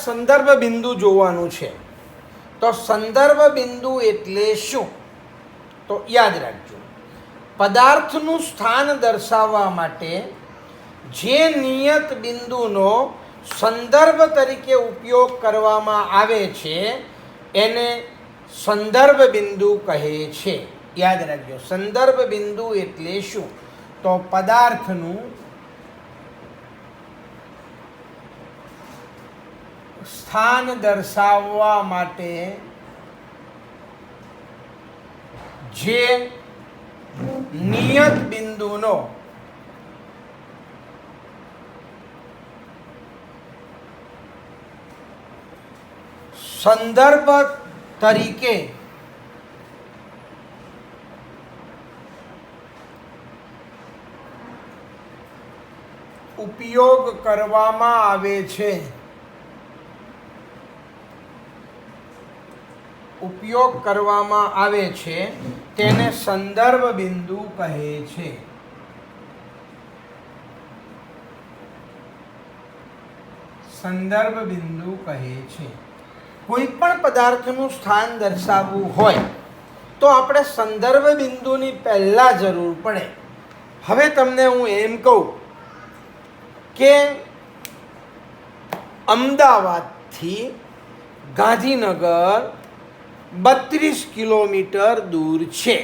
સંદર્ભ બિંદુ જોવાનું છે. તો સંદર્ભ બિંદુ એટલે શું? તો યાદ રાખજો, પદાર્થનું સ્થાન દર્શાવવા માટે જે નિયત બિંદુનો સંદર્ભ તરીકે ઉપયોગ કરવામાં આવે છે એને સંદર્ભ બિંદુ કહે છે. યાદ રાખજો, સંદર્ભ બિંદુ એટલે શું? તો પદાર્થનું સ્થાન દર્શાવવા માટે જે નિયત બિંદુનો સંદર્ભ તરીકે ઉપયોગ કરવામાં આવે છે, તેને સંદર્ભ બિંદુ કહે છે. સંદર્ભ બિંદુ કહે છે. કોઈ પણ પદાર્થનું સ્થાન દર્શાવવું હોય તો આપણે સંદર્ભ બિંદુની પહેલા જરૂર પડે. હવે તમને હું એમ કહું કે અમદાવાદથી ગાંધીનગર 32 કિલોમીટર દૂર છે.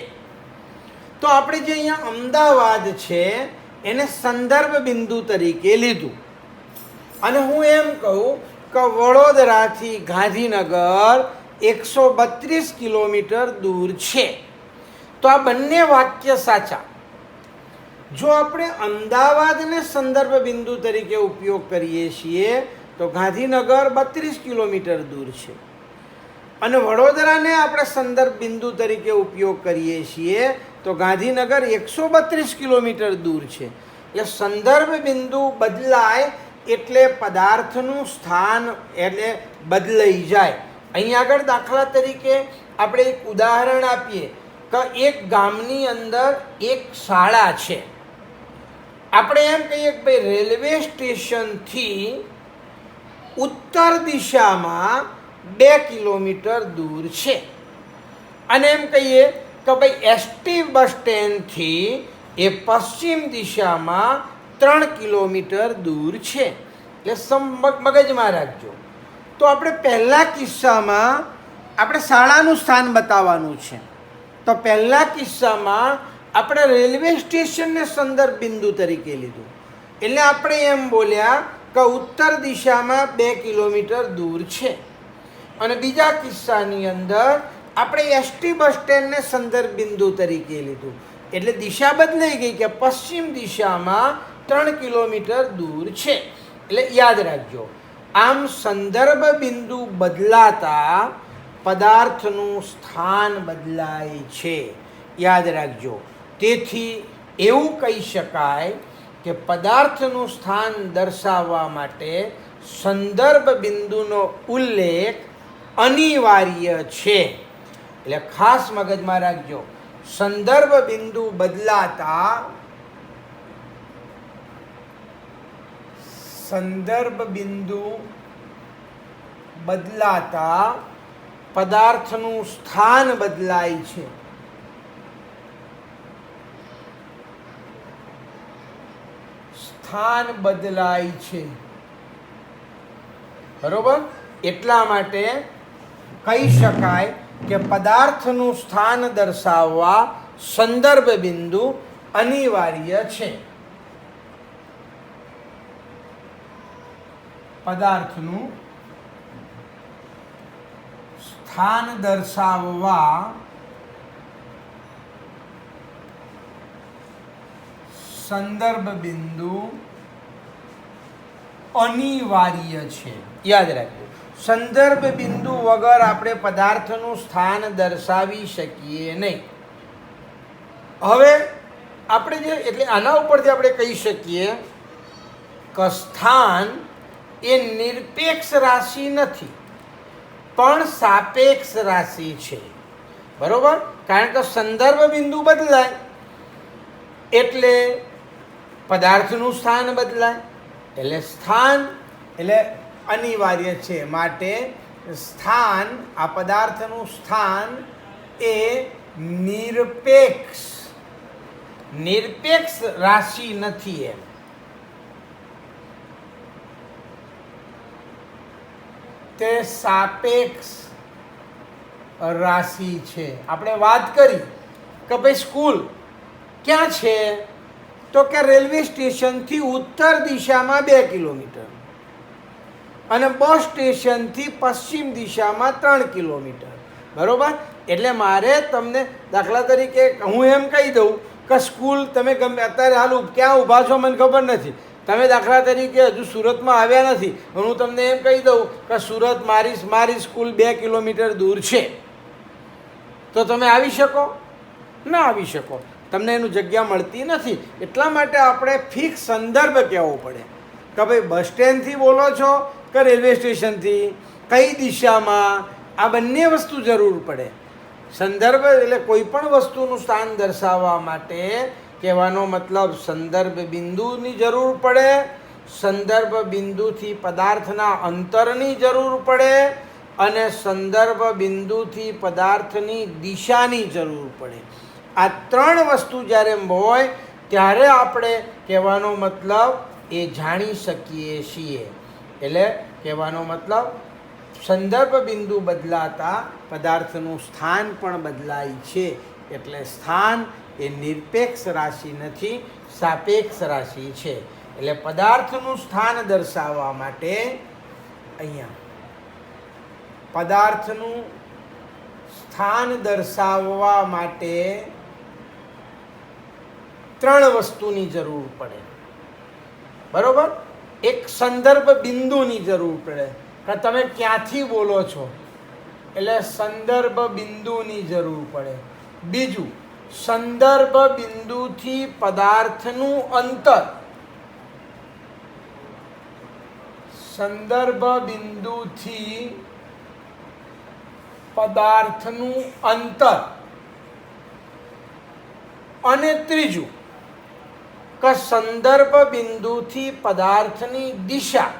તો આપણે જે અહીંયા અમદાવાદ છે એને સંદર્ભ બિંદુ તરીકે લીધું અને હું એમ કહું કે વડોદરાથી ગાંધીનગર 132 કિલોમીટર દૂર છે. તો આ બંને વાક્ય સાચા. જો આપણે અમદાવાદને સંદર્ભ બિંદુ તરીકે ઉપયોગ કરીએ છીએ તો ગાંધીનગર 32 કિલોમીટર દૂર છે અને વડોદરાને આપણે સંદર્ભ બિંદુ તરીકે ઉપયોગ કરીએ છીએ તો ગાંધીનગર 132 કિલોમીટર દૂર છે. એટલે સંદર્ભ બિંદુ બદલાય એટલે પદાર્થનું સ્થાન એટલે બદલાઈ જાય. અહીં આગળ દાખલા તરીકે આપણે એક ઉદાહરણ આપીએ કે એક ગામની અંદર એક શાળા છે. આપણે એમ કહીએ કે ભાઈ રેલવે સ્ટેશનથી ઉત્તર દિશામાં 2 કિલોમીટર દૂર છે અને એમ કહીએ કે ભાઈ એસટી બસ સ્ટેન્ડથી એ પશ્ચિમ દિશામાં 3 કિલોમીટર દૂર છે. એટલે મગજમાં રાખજો. તો આપણે પહેલા કિસ્સામાં આપણે શાળાનું સ્થાન બતાવવાનું છે. તો પહેલા કિસ્સામાં આપણે રેલવે સ્ટેશનને સંદર્ભ બિંદુ તરીકે લીધું એટલે આપણે એમ બોલ્યા કે ઉત્તર દિશામાં 2 કિલોમીટર દૂર છે અને બીજા કિસ્સાની અંદર આપણે એસટી બસ સ્ટેન્ડને સંદર્ભ બિંદુ તરીકે લીધું એટલે દિશા બદલાઈ ગઈ કે પશ્ચિમ દિશામાં 3 કિલોમીટર દૂર છે. એટલે યાદ રાખજો, આમ સંદર્ભ બિંદુ બદલાતા પદાર્થનું સ્થાન બદલાય છે. યાદ રાખજો. તેથી એવું કહી શકાય કે પદાર્થનું સ્થાન દર્શાવવા માટે સંદર્ભ બિંદુનો ઉલ્લેખ અનિવાર્ય છે. એટલે ખાસ મગજમાં રાખજો, સંદર્ભ બિંદુ બદલાતા પદાર્થનું સ્થાન બદલાય છે. બરોબર? એટલા માટે કહી શકાય કે પદાર્થનું સ્થાન દર્શાવવા સંદર્ભ બિંદુ અનિવાર્ય છે. પદાર્થનું સ્થાન દર્શાવવા સંદર્ભ બિંદુ અનિવાર્ય છે. યાદ રાખજો, સંદર્ભ બિંદુ વગર આપણે પદાર્થનું સ્થાન દર્શાવી શકીએ નહીં. હવે આપણે એટલે આના ઉપરથી આપણે કહી શકીએ કે સ્થાન એ નિરપેક્ષ રાશિ નથી પણ સાપેક્ષ રાશિ છે. બરોબર? કારણ કે સંદર્ભ બિંદુ બદલાય એટલે પદાર્થનું સ્થાન બદલાય એટલે અનિવાર્ય છે. માટે સ્થાન, આ પદાર્થનું સ્થાન એ નિરપેક્ષ રાશિ નથી. એમ તે સાપેક્ષ રાશિ છે. આપણે વાત કરી કે ભાઈ સ્કૂલ ક્યાં છે, તો કે રેલવે સ્ટેશનથી ઉત્તર દિશામાં 2 કિલોમીટર અને બસ સ્ટેશનથી પશ્ચિમ દિશામાં 3 કિલોમીટર. બરોબર? એટલે મારે તમને દાખલા તરીકે હું એમ કહી દઉં કે સ્કૂલ, તમે ગમે અત્યારે હાલ ક્યાં ઊભા છો મને ખબર નથી, તમે દાખલા તરીકે હજુ સુરતમાં આવ્યા નથી, હું તમને એમ કહી દઉં કે સુરત મારી સ્કૂલ 2 કિલોમીટર દૂર છે, તો તમે આવી શકો? ના આવી શકો. તમને એનું જગ્યા મળતી નથી. એટલા માટે આપણે ફિક્સ સંદર્ભ કહેવો પડે કે ભાઈ બસ સ્ટેન્ડથી બોલો છો કે રેલવે સ્ટેશનથી, કઈ દિશામાં, આ બંને વસ્તુ જરૂર પડે. સંદર્ભ એટલે કોઈ પણ વસ્તુનું સ્થાન દર્શાવવા માટે કહેવાનો મતલબ સંદર્ભ બિંદુની જરૂર પડે, સંદર્ભ બિંદુથી પદાર્થના અંતરની જરૂર પડે અને સંદર્ભ બિંદુથી પદાર્થની દિશાની જરૂર પડે. આ 3 વસ્તુ જ્યારે હોય ત્યારે આપણે કહેવાનો મતલબ એ જાણી શકીએ છીએ. એટલે કહેવાનો મતલબ સંદર્ભ બિંદુ બદલાતા પદાર્થનું સ્થાન પણ બદલાય છે. એટલે સ્થાન એ નિરપેક્ષ રાશિ નથી, સાપેક્ષ રાશિ છે. એટલે પદાર્થનું સ્થાન દર્શાવવા માટે અહીંયા પદાર્થનું સ્થાન દર્શાવવા માટે 3 વસ્તુની જરૂર પડે. બરોબર? એક સંદર્ભ બિંદુની જરૂર પડે કે તમે ક્યાંથી બોલો છો, એટલે સંદર્ભ બિંદુની જરૂર પડે. બીજું, સંદર્ભ બિંદુથી પદાર્થનું અંતર, સંદર્ભ બિંદુથી પદાર્થનું અંતર. અને ત્રીજું કે સંદર્ભ બિંદુથી પદાર્થની દિશા.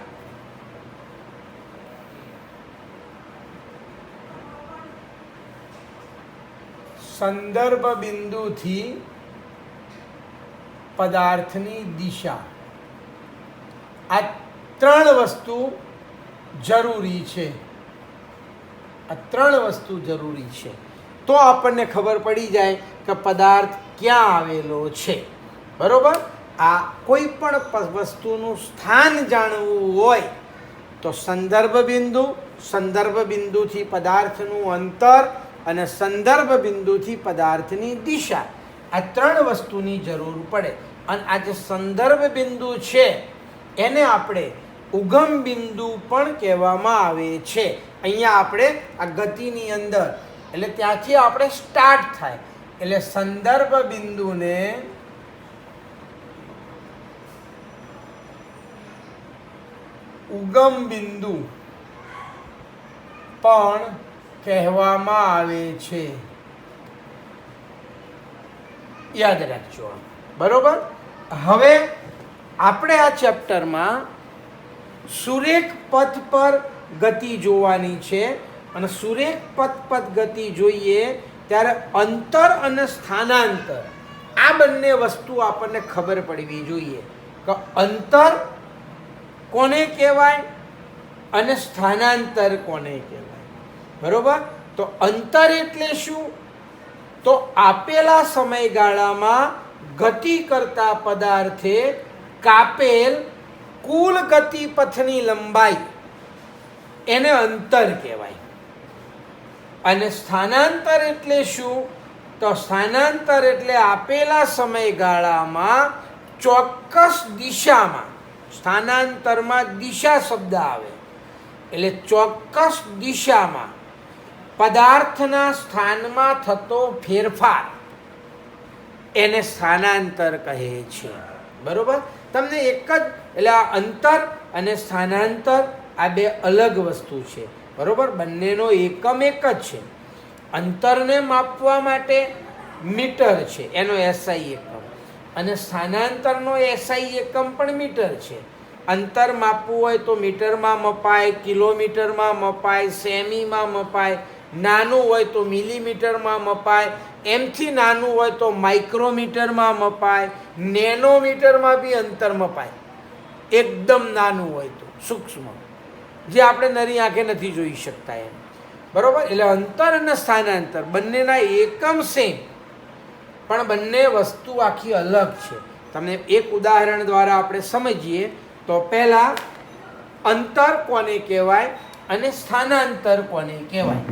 સંદર્ભ બિંદુથી પદાર્થની દિશા. આ 3 વસ્તુ જરૂરી છે. આ 3 વસ્તુ જરૂરી છે. તો આપણને ખબર પડી જાય કે પદાર્થ ક્યાં આવેલો છે. બરોબર? આ કોઈ પણ વસ્તુનું સ્થાન જાણવું હોય તો સંદર્ભ બિંદુ, સંદર્ભ બિંદુથી પદાર્થનું અંતર અને સંદર્ભ બિંદુથી પદાર્થની દિશા, આ 3 વસ્તુની જરૂર પડે. અને આ જે સંદર્ભ બિંદુ છે એને આપણે ઉગમ બિંદુ પણ કહેવામાં આવે છે. અહીંયા આપણે આ ગતિની અંદર, એટલે ત્યાંથી આપણે સ્ટાર્ટ થાય, એટલે સંદર્ભ બિંદુને ઉગમ બિંદુ પણ કહેવામાં આવે છે. યાદ રાખજો. બરોબર? હવે આપણે આ ચેપ્ટરમાં સુરેખ પથ પર ગતિ જોવાની છે. અને સુરેખ પથ પર ગતિ જોઈએ ત્યારે અંતર અને સ્થાનાંતર, આ બંને વસ્તુ આપણને ખબર પડવી જોઈએ કે અંતર કોને કહેવાય અને સ્થાનાંતર કોને કહેવાય. બરોબર? તો અંતર એટલે શું? તો આપેલા સમયગાળામાં ગતિ કરતા પદાર્થે કાપેલ કુલ ગતિપથની લંબાઈ, એને અંતર કહેવાય. અને સ્થાનાંતર એટલે શું? તો સ્થાનાંતર એટલે આપેલા સમયગાળામાં ચોક્કસ દિશામાં, સ્થાનાંતરમાં દિશા શબ્દ આવે, એટલે ચોક્કસ દિશામાં પદાર્થના સ્થાનમાં થતો ફેરફાર એને સ્થાનાંતર કહે છે. બરોબર? તમને એક જ, એટલે આ અંતર અને સ્થાનાંતર આ 2 અલગ વસ્તુ છે. બરોબર? બંનેનો એકમ એક જ છે. અંતરને માપવા માટે મીટર છે, એનો એસઆઈ એકમ, અને સ્થાનાંતરનો એસઆઈ એકમ પણ મીટર છે. અંતર માપવું હોય તો મીટરમાં મપાય, કિલોમીટરમાં મપાય, સેમીમાં મપાય, નાનું હોય તો મિલીમીટરમાં મપાય, એમથી નાનું હોય તો માઇક્રોમીટરમાં મપાય, નેનોમીટરમાં બી અંતર મપાય, એકદમ નાનું હોય તો સૂક્ષ્મ, જે આપણે નરી આંખે નથી જોઈ શકતા એમ, બરાબર. એટલે અંતર અને સ્થાનાંતર બંનેના એકમ સેમ, પણ બંને વસ્તુ આખી અલગ છે. તમને એક ઉદાહરણ દ્વારા આપણે સમજીએ તો પહેલાં અંતર કોને કહેવાય અને સ્થાનાંતર કોને કહેવાય.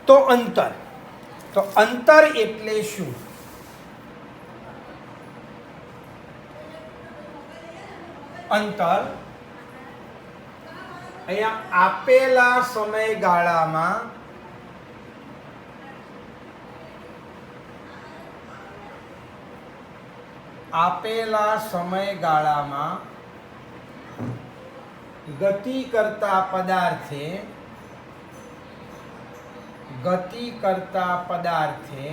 તો અંતર એટલે શું? અંતર અહીંયા આપેલા સમયગાળામાં ગતિ કરતા પદાર્થે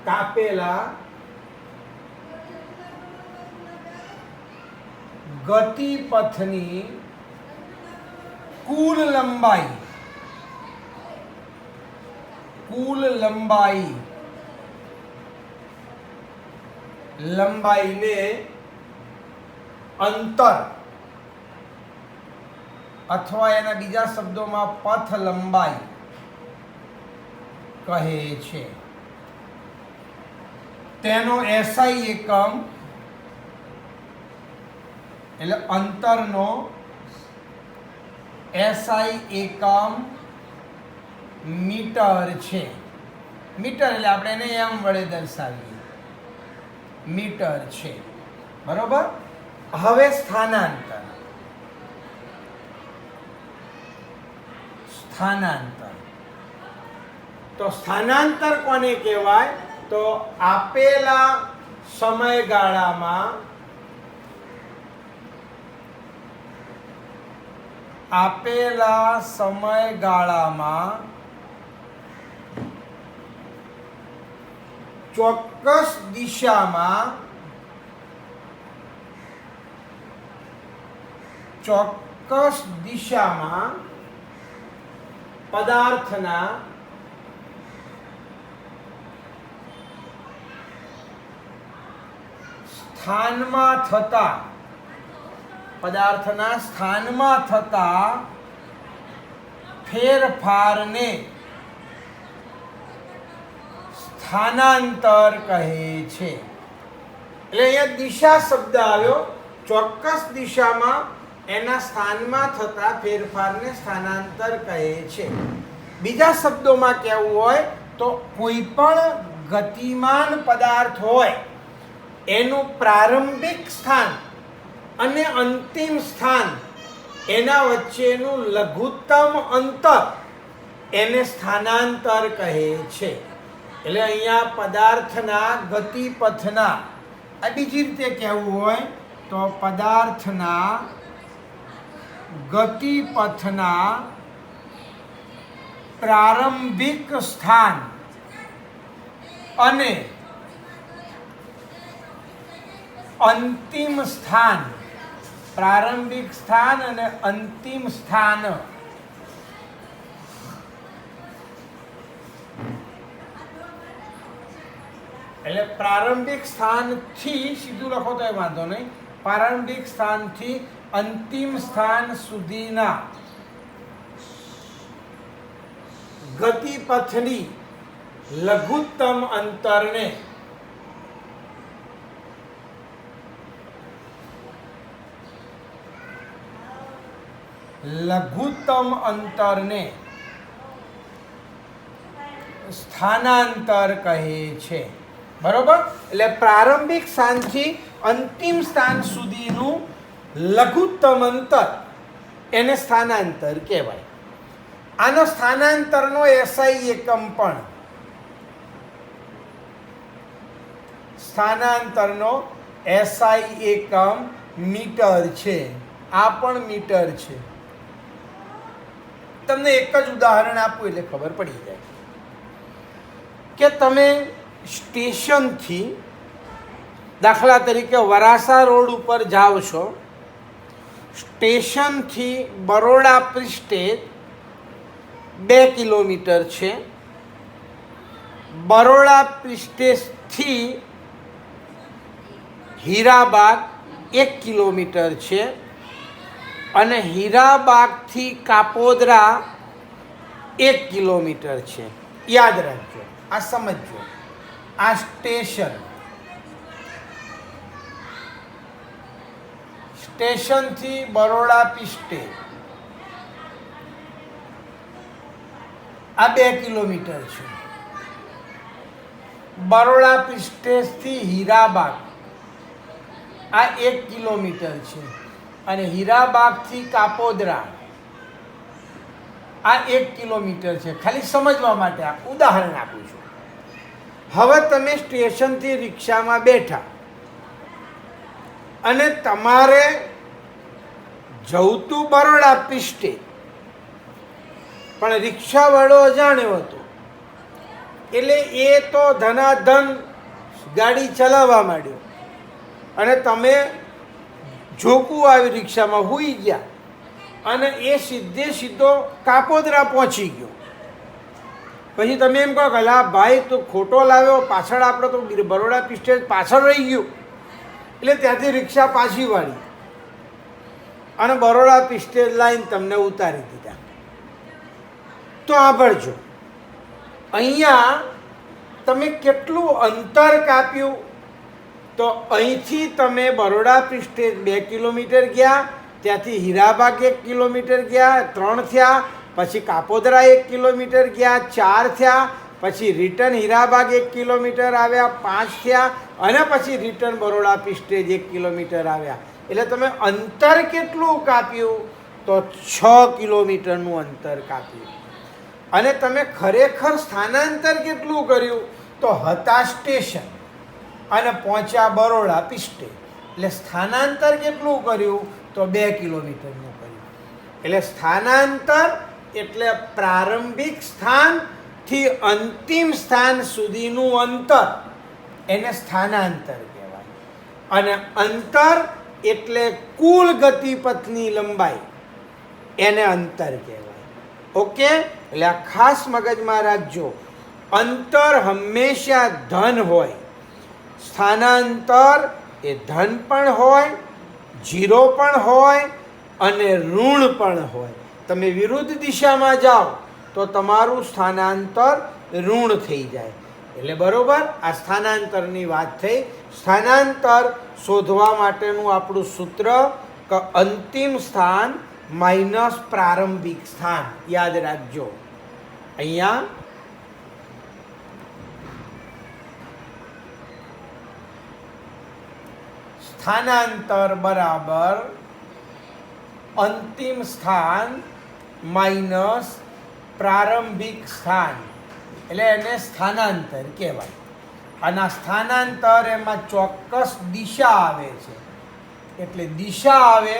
કાપેલા ગતિપથની કુલ લંબાઈને અંતર અથવા એના બીજા શબ્દોમાં પથ લંબાઈ કહે છે. તેનો એસઆઈ એકમ એટલે અંતરનો એસઆઈ એકમ મીટર છે. મીટર એટલે આપણે એને એમ વડે દર્શાવીએ, મીટર છે, બરોબર. હવે સ્થાનાંતર તો સ્થાનાંતર કોને કહેવાય? તો આપેલા સમયગાળામાં ચોક્કસ દિશામાં પદાર્થના સ્થાનમાં થતા ફેરફારને સ્થાનાંતર કહે છે. એટલે અહીંયા દિશા શબ્દ આવ્યો. ચોક્કસ દિશામાં એના સ્થાનમાં થતા ફેરફારને સ્થાનાંતર કહે છે. બીજા શબ્દોમાં કહેવું હોય તો કોઈ પણ ગતિમાન પદાર્થ હોય એનું પ્રારંભિક સ્થાન અને અંતિમ સ્થાન એના વચ્ચેનું લઘુત્તમ અંતર એને સ્થાનાંતર કહે છે. એટલે અહીંયા પદાર્થના ગતિપથના, આ બીજી રીતે કહેવું હોય તો પદાર્થના ગતિપથના પ્રારંભિક સ્થાન અને અંતિમ સ્થાન, પ્રારંભિક સ્થાન અને અંતિમ સ્થાન એટલે પ્રારંભિક સ્થાનથી સીધું લખો તો વાંધો નહીં, પ્રારંભિક સ્થાનથી અંતિમ સ્થાન સુધીના ગતિપથની લઘુત્તમ અંતરને સ્થાનાંતર કહે છે. બરોબર. એટલે પ્રારંભિક સ્થાનથી અંતિમ સ્થાન સુધીનું લઘુત્તમ અંતર એને સ્થાનાંતર કહેવાય. આનો સ્થાનાંતરનો એસઆઈ એકમ પણ સ્થાનાંતરનો SI એકમ મીટર છે. આ પણ મીટર છે. તમને એક જ ઉદાહરણ આપું એટલે ખબર પડી જાય કે તમે સ્ટેશનથી દાખલા તરીકે વરાસા રોડ ઉપર જાઓ છો. સ્ટેશનથી બરોડા પ્રિસ્ટેજ 2 કિલોમીટર છે. બરોડા પ્રિસ્ટેજથી હીરાબાગ 1 કિલોમીટર છે અને હીરાબાગથી કાપોદરા 1 કિલોમીટર છે. યાદ રાખજો, આ સમજજો. આ સ્ટેશનથી બરોડા પ્રિસ્ટેજ આ 2 કિલોમીટર છે. બરોડા પ્રિસ્ટેજથી હીરાબાગ આ 1 કિલોમીટર છે અને હીરાબાગથી કાપોદરા આ 1 કિલોમીટર છે. ખાલી સમજવા માટે આ ઉદાહરણ આપું છું. હવે તમે સ્ટેશનથી રિક્ષામાં બેઠા અને તમારે જવું તું બરોડા પ્રિસ્ટેજ, પણ રિક્ષાવાળો અજાણ્યો હતો એટલે એ તો ધનાધન ગાડી ચલાવવા માંડ્યો અને તમે ઝોકું આવી રિક્ષામાં સૂઈ ગયા અને એ સીધો કાપોદરા પહોંચી ગયો. પછી તમે એમ કહો કે લા ભાઈ તો ખોટો લાવ્યો, પાછળ આપણે તો બરોડા પ્રિસ્ટેજ પાછળ રહી ગયું. એટલે ત્યાંથી રિક્ષા પાછી વાળી અને બરોડા પ્રિસ્ટેજ લાઈન તમને ઉતારી દીધા. તો સાંભળજો, અહીંયા તમે કેટલું અંતર કાપ્યું. તો અહીંથી તમે બરોડા પ્રિસ્ટેજ 2 કિલોમીટર ગયા, ત્યાંથી હીરાબાગ 1 કિલોમીટર ગયા, 3 થયા. પછી કાપોદરા 1 કિલોમીટર ગયા, 4 થયા. પછી રિટર્ન હીરાબાગ 1 કિલોમીટર આવ્યા, 5 થયા. અને પછી રિટર્ન બરોડા પ્રિસ્ટેજ 1 કિલોમીટર આવ્યા. એટલે તમે અંતર કેટલું કાપ્યું? તો 6 કિલોમીટરનું અંતર કાપ્યું. અને તમે ખરેખર સ્થાનાંતર કેટલું કર્યું? તો હતા સ્ટેશન અને પહોંચ્યા બરોડા પ્રિસ્ટેજ. એટલે સ્થાનાંતર કેટલું કર્યું? તો 2 કિલોમીટરનું કર્યું. એટલે સ્થાનાંતર એટલે પ્રારંભિક સ્થાનથી અંતિમ સ્થાન સુધીનું અંતર, એને સ્થાનાંતર કહેવાય. અને અંતર એટલે કુલ ગતિપથની લંબાઈ, એને અંતર કહેવાય. ઓકે, એટલે આ ખાસ મગજમાં રાખજો. અંતર હંમેશા ધન હોય. સ્થાનાંતર એ ધન પણ હોય, 0 પણ હોય અને ઋણ પણ હોય. તમે વિરુદ્ધ દિશામાં જાઓ તો તમારું સ્થાનાંતર ઋણ થઈ જાય. એટલે બરોબર, આ સ્થાનાંતરની વાત થઈ. સ્થાનાંતર શોધવા માટેનું આપણું સૂત્ર કે અંતિમ સ્થાન માઇનસ પ્રારંભિક સ્થાન. યાદ રાખજો. અહીંયા સ્થાનાંતર બરાબર અંતિમ સ્થાન માઇનસ પ્રારંભિક સ્થાન, એટલે એને સ્થાનાંતર કહેવાય. અને આ સ્થાનાંતર એમાં ચોક્કસ દિશા આવે છે. એટલે દિશા આવે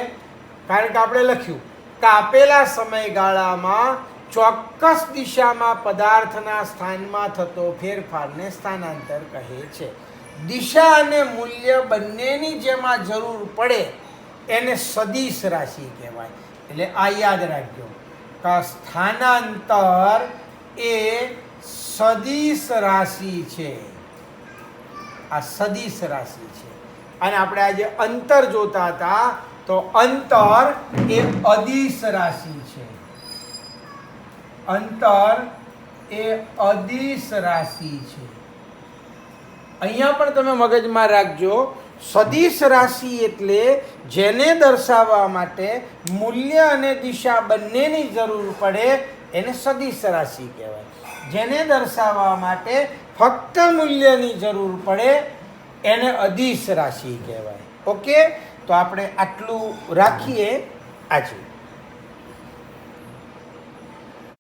કારણ કે આપણે લખ્યું કે આપેલા સમયગાળામાં ચોક્કસ દિશામાં પદાર્થના સ્થાનમાં થતો ફેરફારને સ્થાનાંતર કહે છે. દિશા અને મૂલ્ય બંનેની જેમાં જરૂર પડે એને સદિશ રાશિ કહેવાય. એટલે આ યાદ રાખજો કે સ્થાનાંતર એ સદિશ રાશિ છે. આ સદિશ રાશિ છે. અને આપણે આજે અંતર જોતા હતા તો અંતર એ અદિશ રાશિ છે. અંતર એ અદિશ રાશિ છે. અહીંયા પણ તમે મગજમાં રાખજો, સદિશ રાશિ એટલે જેને દર્શાવવા માટે મૂલ્ય અને દિશા બંનેની જરૂર પડે એને સદિશ રાશિ કહેવાય. જેને દર્શાવવા માટે ફક્ત મૂલ્યની જરૂર પડે એને અદિશ રાશિ કહેવાય. ઓકે, તો આપણે આટલું રાખીએ આજે.